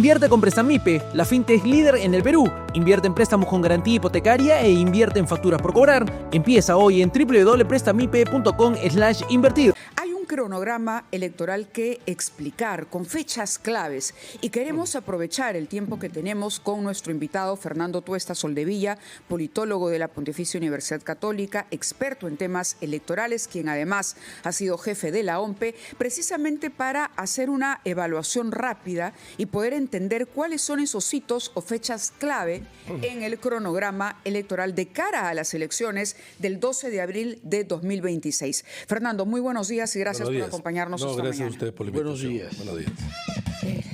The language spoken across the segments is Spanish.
Invierte con Prestamipe, la fintech líder en el Perú. Invierte en préstamos con garantía hipotecaria e invierte en facturas por cobrar. Empieza hoy en www.prestamipe.com/invertir. Hay un cronograma electoral que explicar con fechas claves y queremos aprovechar el tiempo que tenemos con nuestro invitado Fernando Tuesta Soldevilla, politólogo de la Pontificia Universidad Católica, experto en temas electorales, quien además ha sido jefe de la OMPE, precisamente para hacer una evaluación rápida y poder entender cuáles son esos hitos o fechas clave en el cronograma electoral de cara a las elecciones del 12 de abril de 2026. Fernando, muy buenos días y gracias por acompañarnos esta mañana. Gracias a usted por la invitación. Buenos días.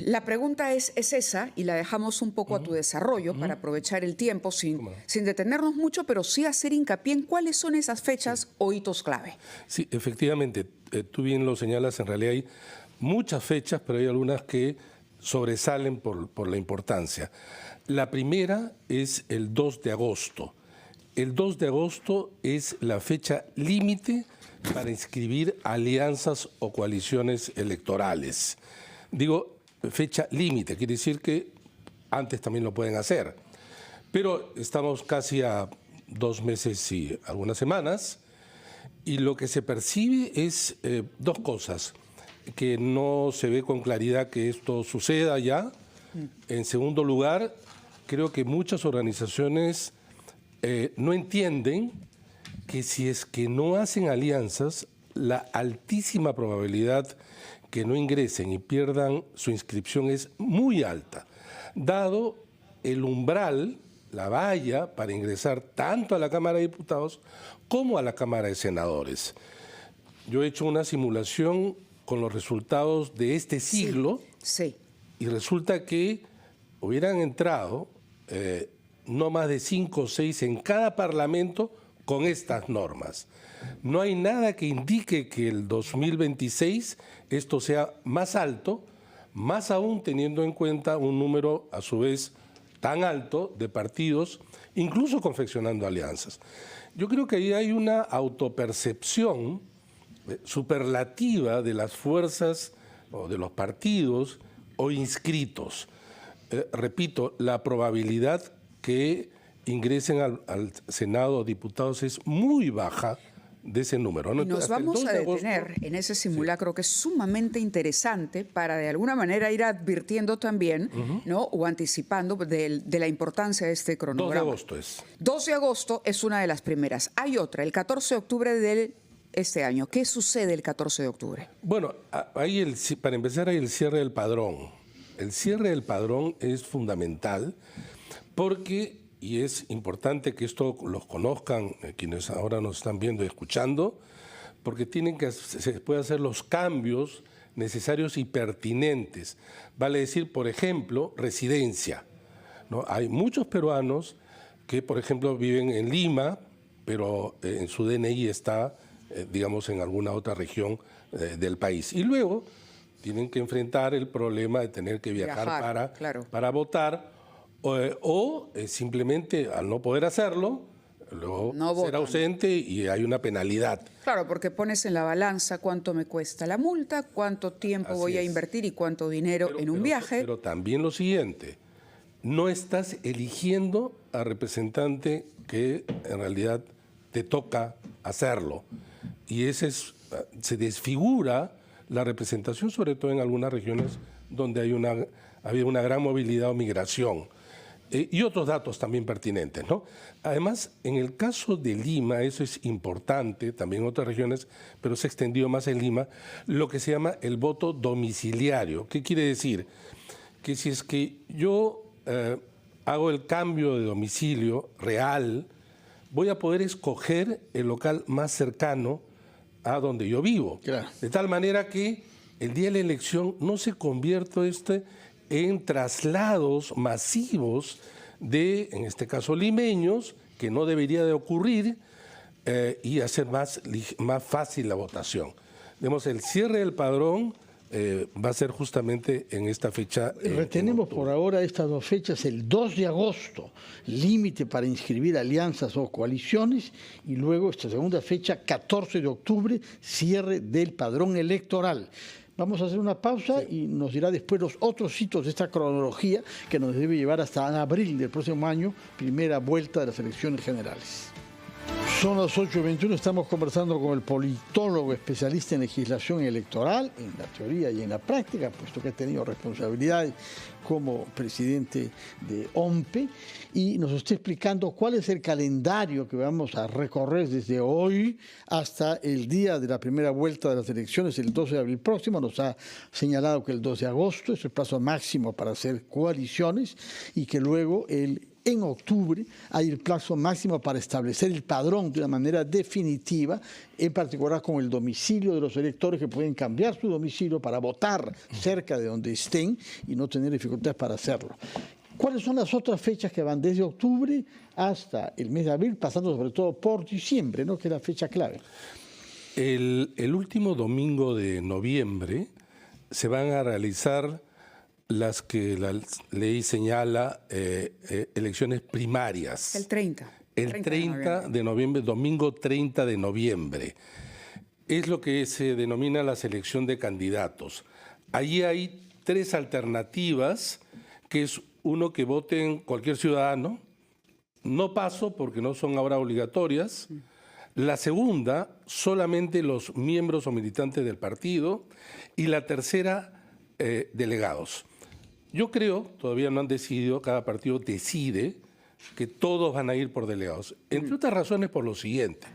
La pregunta es esa, y la dejamos un poco a tu desarrollo para aprovechar el tiempo sin detenernos mucho, pero sí hacer hincapié en cuáles son esas fechas o hitos clave. Sí, efectivamente, tú bien lo señalas, en realidad hay muchas fechas, pero hay algunas que sobresalen por la importancia. La primera es el 2 de agosto. El 2 de agosto es la fecha límite para inscribir alianzas o coaliciones electorales. Digo, fecha límite, quiere decir que antes también lo pueden hacer. Pero estamos casi a 2 meses y algunas semanas, y lo que se percibe es dos cosas: que no se ve con claridad que esto suceda ya. En segundo lugar, creo que muchas organizaciones no entienden que si es que no hacen alianzas, la altísima probabilidad que no ingresen y pierdan su inscripción es muy alta, dado el umbral, la valla para ingresar tanto a la Cámara de Diputados como a la Cámara de Senadores. Yo he hecho una simulación con los resultados de este siglo y resulta que hubieran entrado no más de 5 o 6 en cada parlamento con estas normas. No hay nada que indique que el 2026 esto sea más alto, más aún teniendo en cuenta un número a su vez tan alto de partidos, incluso confeccionando alianzas. Yo creo que ahí hay una autopercepción superlativa de las fuerzas o de los partidos o inscritos. Repito, la probabilidad que ingresen al Senado o diputados es muy baja de ese número, ¿no? Y nos vamos a detener en ese simulacro que es sumamente interesante para de alguna manera ir advirtiendo también, ¿no? O anticipando de la importancia de este cronograma. 2 de agosto es. 2 de agosto es una de las primeras. Hay otra, el 14 de octubre de este año. ¿Qué sucede el 14 de octubre? Bueno, para empezar hay el cierre del padrón. El cierre del padrón es fundamental porque, y es importante que esto los conozcan quienes ahora nos están viendo y escuchando, porque se pueden hacer los cambios necesarios y pertinentes. Vale decir, por ejemplo, residencia, ¿no? Hay muchos peruanos que, por ejemplo, viven en Lima, pero en su DNI está, digamos, en alguna otra región del país. Y luego tienen que enfrentar el problema de tener que viajar para votar, o simplemente al no poder hacerlo, luego ser ausente y hay una penalidad. Claro, porque pones en la balanza cuánto me cuesta la multa, cuánto tiempo voy a invertir y cuánto dinero en un viaje. Pero también lo siguiente, no estás eligiendo al representante que en realidad te toca hacerlo. Y se desfigura la representación, sobre todo en algunas regiones donde había una gran movilidad o migración. Y otros datos también pertinentes, ¿no? Además, en el caso de Lima, eso es importante, también en otras regiones, pero se ha extendido más en Lima, lo que se llama el voto domiciliario. ¿Qué quiere decir? Que si es que yo hago el cambio de domicilio real, voy a poder escoger el local más cercano a donde yo vivo. Claro. De tal manera que el día de la elección no se convierta en traslados masivos de, en este caso, limeños, que no debería de ocurrir, y hacer más fácil la votación. Digamos, el cierre del padrón va a ser justamente en esta fecha. Retenemos por ahora estas dos fechas: el 2 de agosto, límite para inscribir alianzas o coaliciones, y luego esta segunda fecha, 14 de octubre, cierre del padrón electoral. Vamos a hacer una pausa y nos dirá después los otros hitos de esta cronología que nos debe llevar hasta abril del próximo año, primera vuelta de las elecciones generales. Son las 8:21, estamos conversando con el politólogo especialista en legislación electoral, en la teoría y en la práctica, puesto que ha tenido responsabilidades como presidente de OMPE, y nos está explicando cuál es el calendario que vamos a recorrer desde hoy hasta el día de la primera vuelta de las elecciones, el 12 de abril próximo. Nos ha señalado que el 2 de agosto es el plazo máximo para hacer coaliciones y que luego en octubre hay el plazo máximo para establecer el padrón de una manera definitiva, en particular con el domicilio de los electores, que pueden cambiar su domicilio para votar cerca de donde estén y no tener dificultades para hacerlo. ¿Cuáles son las otras fechas que van desde octubre hasta el mes de abril, pasando sobre todo por diciembre, ¿no?, que es la fecha clave? El último domingo de noviembre se van a realizar las que la ley señala elecciones primarias. El 30. El 30 de noviembre, domingo 30 de noviembre. Es lo que se denomina la selección de candidatos. Allí hay 3 alternativas, que es uno, que voten cualquier ciudadano. No paso porque no son ahora obligatorias. La segunda, solamente los miembros o militantes del partido. Y la tercera, delegados. Yo creo, todavía no han decidido, cada partido decide que todos van a ir por delegados. Entre otras razones por lo siguiente,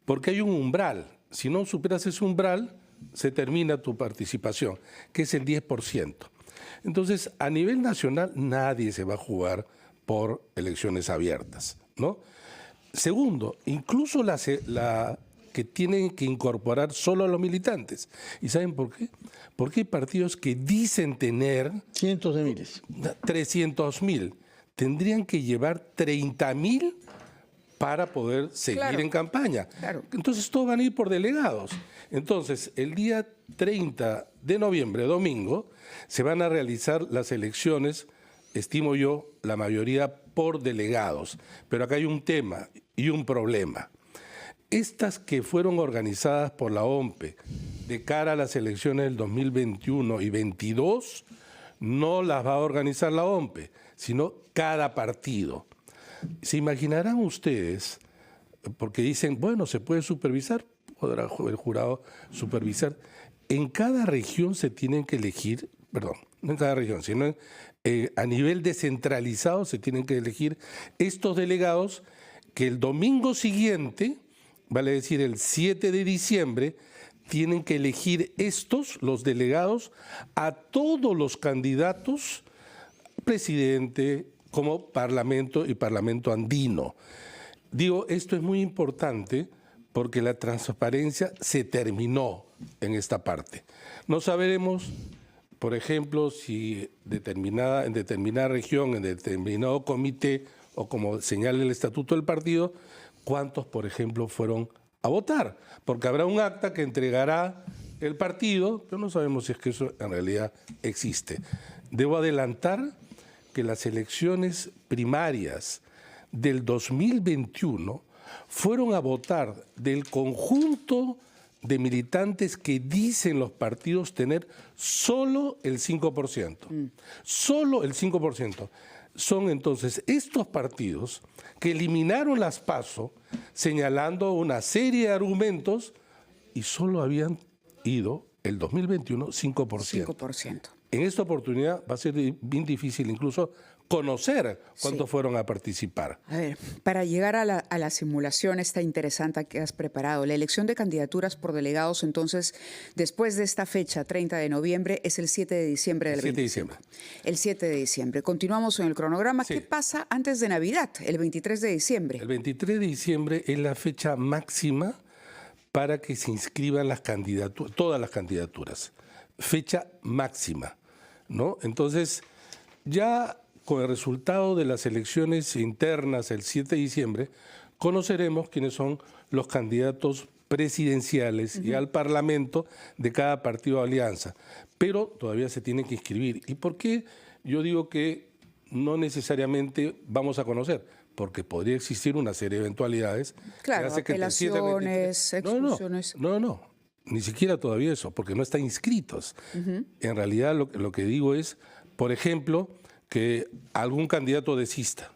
porque hay un umbral. Si no superas ese umbral, se termina tu participación, que es el 10%. Entonces, a nivel nacional, nadie se va a jugar por elecciones abiertas, ¿no? Segundo, incluso la que tienen que incorporar solo a los militantes. ¿Y saben por qué? Porque hay partidos que dicen tener cientos de miles. 300.000. Tendrían que llevar 30.000 para poder seguir en campaña. Claro. Entonces todos van a ir por delegados. Entonces el día 30 de noviembre, domingo, se van a realizar las elecciones, estimo yo, la mayoría por delegados. Pero acá hay un tema y un problema. Estas que fueron organizadas por la OMPE de cara a las elecciones del 2021 y 2022, no las va a organizar la OMPE, sino cada partido. ¿Se imaginarán ustedes, porque dicen, bueno, se puede supervisar, podrá el jurado supervisar, en cada región se tienen que elegir, perdón, no en cada región, sino a nivel descentralizado se tienen que elegir estos delegados que el domingo siguiente, vale decir el 7 de diciembre, tienen que elegir los delegados, a todos los candidatos, presidente, como parlamento y parlamento andino. Digo, esto es muy importante porque la transparencia se terminó en esta parte. No sabremos, por ejemplo, si en determinada región, en determinado comité, o como señala el estatuto del partido, cuántos, por ejemplo, fueron a votar, porque habrá un acta que entregará el partido, pero no sabemos si es que eso en realidad existe. Debo adelantar que las elecciones primarias del 2021 fueron a votar del conjunto de militantes que dicen los partidos tener solo el 5%. Solo el 5%. Son entonces estos partidos que eliminaron las PASO señalando una serie de argumentos y solo habían ido el 2021 5%. 5%. En esta oportunidad va a ser bien difícil incluso conocer cuántos fueron a participar. A ver, para llegar a la simulación esta interesante que has preparado, la elección de candidaturas por delegados, entonces, después de esta fecha, 30 de noviembre, es el 7 de diciembre del 25. El 7 de diciembre. Continuamos en el cronograma. Sí. ¿Qué pasa antes de Navidad, el 23 de diciembre? El 23 de diciembre es la fecha máxima para que se inscriban las candidaturas, todas las candidaturas. Fecha máxima, ¿no? Entonces, ya con el resultado de las elecciones internas el 7 de diciembre, conoceremos quiénes son los candidatos presidenciales y al Parlamento de cada partido de alianza. Pero todavía se tienen que inscribir. ¿Y por qué yo digo que no necesariamente vamos a conocer? Porque podría existir una serie de eventualidades. Claro, que hace que apelaciones, expulsiones. No. ni siquiera todavía eso, porque no están inscritos. En realidad lo que digo es, por ejemplo, que algún candidato desista.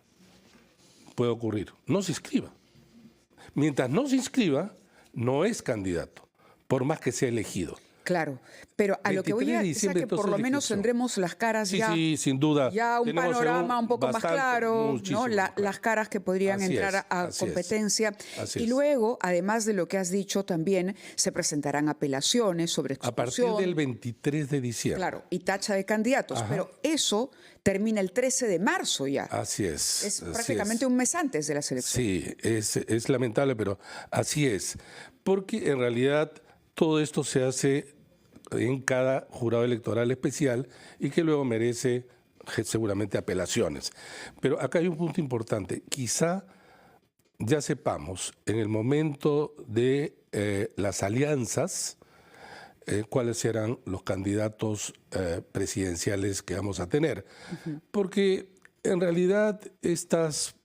Puede ocurrir. No se inscriba. Mientras no se inscriba, no es candidato, por más que sea elegido. Claro, pero a lo que voy a decir es que por lo menos tendremos las caras ya. Sí, sin duda. Ya un Tenemos panorama un poco más claro, ¿no? Las caras que podrían Así entrar a así competencia. Así Y es. luego, además de lo que has dicho, también se presentarán apelaciones sobre A partir expulsión. del 23 de diciembre. Claro, y tacha de candidatos, Ajá. pero eso termina el 13 de marzo ya. Así es. Es así prácticamente es. un mes antes de la selección. Sí, es lamentable, pero así es. Porque en realidad todo esto se hace en cada jurado electoral especial y que luego merece seguramente apelaciones. Pero acá hay un punto importante. Quizá ya sepamos en el momento de las alianzas cuáles serán los candidatos presidenciales que vamos a tener. Porque en realidad estas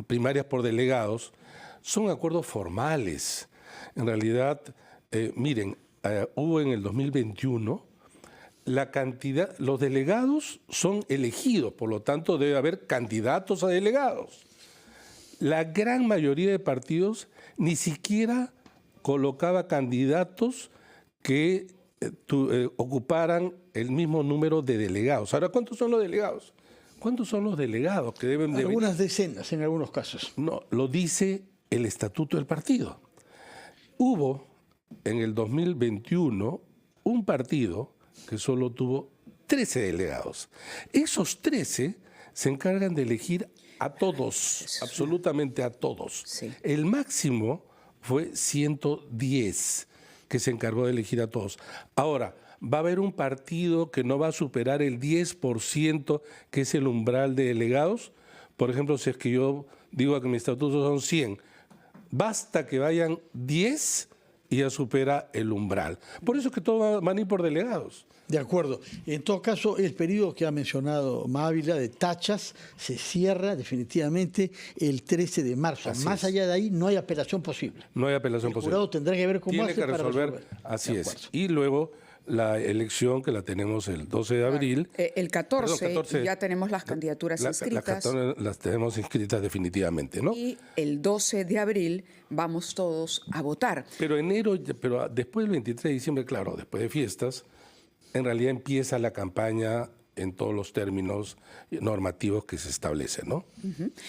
primarias por delegados son acuerdos formales. En realidad, miren, hubo en el 2021 la cantidad, los delegados son elegidos, por lo tanto debe haber candidatos a delegados. La gran mayoría de partidos ni siquiera colocaba candidatos que ocuparan el mismo número de delegados. Ahora, ¿cuántos son los delegados? ¿Cuántos son los delegados que deben de Algunas decenas en algunos casos. No, lo dice el estatuto del partido. Hubo en el 2021 un partido que solo tuvo 13 delegados. Esos 13 se encargan de elegir a todos, absolutamente a todos. Sí. El máximo fue 110, que se encargó de elegir a todos. Ahora, va a haber un partido que no va a superar el 10%, que es el umbral de delegados. Por ejemplo, si es que yo digo que mi estatuto son 100, basta que vayan 10 y ya supera el umbral. Por eso es que todos van a ir por delegados. De acuerdo. En todo caso, el periodo que ha mencionado Mávila de tachas se cierra definitivamente el 13 de marzo. Así Más es. allá de ahí no hay apelación posible. No hay apelación El posible. jurado tendrá que ver cómo Tiene hace que para resolver. Así De es. acuerdo. Y luego la elección que la tenemos el 12 de abril. El 14, Perdón, 14, ya tenemos las candidaturas inscritas. Las tenemos inscritas definitivamente, ¿no? Y el 12 de abril vamos todos a votar. Pero pero después del 23 de diciembre, claro, después de fiestas, en realidad empieza la campaña en todos los términos normativos que se establecen, ¿no?